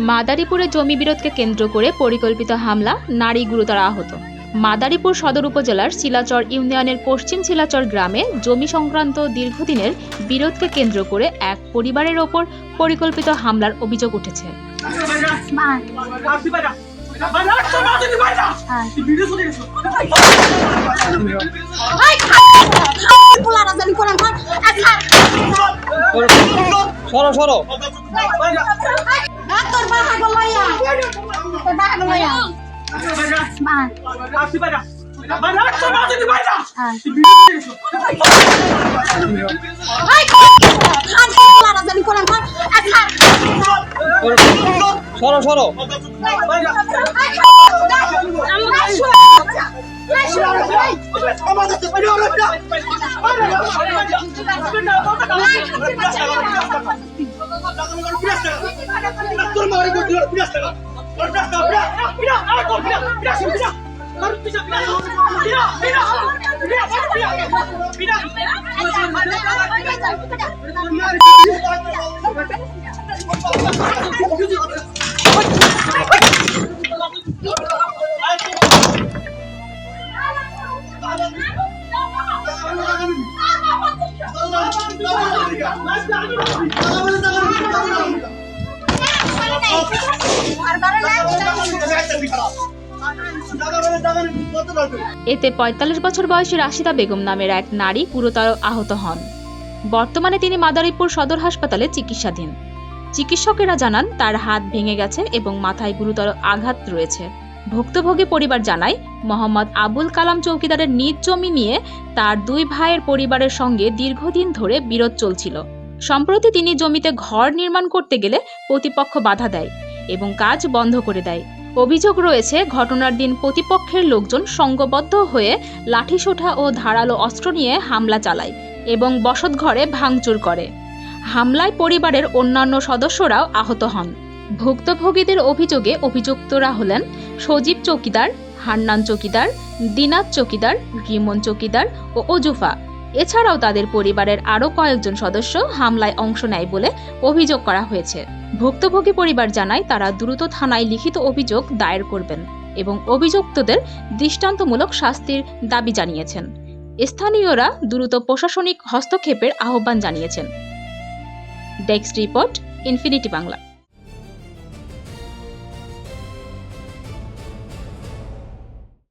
মাদারীপুরে জমি বিরোধকে কেন্দ্র করে পরিকল্পিত হামলা, নারী গুরুতর আহত। মাদারীপুর সদর উপজেলার শিলাচর ইউনিয়নের পশ্চিম শিলাচর গ্রামে জমি সংক্রান্ত দীর্ঘদিনের বিরোধকে কেন্দ্র করে এক পরিবারের ওপর পরিকল্পিত হামলার অভিযোগ উঠেছে। এতে ৪৫ বছর বয়সী রাশিদা বেগম নামের এক নারী গুরুতর আহত হন। বর্তমানে তিনি মাদারীপুর সদর হাসপাতালে চিকিৎসাধীন। চিকিৎসকেরা জানান তার হাত ভেঙে গেছে এবং মাথায় গুরুতর আঘাত রয়েছে। ভুক্তভোগী পরিবার জানায়, মোহাম্মদ আবুল কালাম চৌকিদারের নিজ জমি নিয়ে তার দুই ভাইয়ের পরিবারের সঙ্গে দীর্ঘদিন ধরে বিরোধ চলছিল। সম্প্রতি তিনি জমিতে ঘর নির্মাণ করতে গেলে প্রতিপক্ষ বাধা দেয় এবং কাজ বন্ধ করে দেয়। অভিযোগ রয়েছে, ঘটনার দিন প্রতিপক্ষের লোকজন সংঘবদ্ধ হয়ে লাঠিসোঁটা ও ধারালো অস্ত্র নিয়ে হামলা চালায় এবং বসতঘরে ভাঙচুর করে। হামলায় পরিবারের অন্যান্য সদস্যরাও আহত হন। ভুক্তভোগীদের অভিযোগে অভিযুক্তরা হলেন সজীব চৌকিদার, হান্নান চৌকিদার, দিনাত চৌকিদার, রিমন চৌকিদার ও অজুফা। এছাড়াও তাদের পরিবারের আরও কয়েকজন সদস্য হামলায় অংশ নেয় বলে অভিযোগ করা হয়েছে। ভুক্তভোগী পরিবার জানায়, তারা দ্রুত থানায় লিখিত অভিযোগ দায়ের করবেন এবং অভিযুক্তদের দৃষ্টান্তমূলক শাস্তির দাবি জানিয়েছেন। স্থানীয়রা দ্রুত প্রশাসনিক হস্তক্ষেপের আহ্বান জানিয়েছেন। Desk report, infinity Bangla.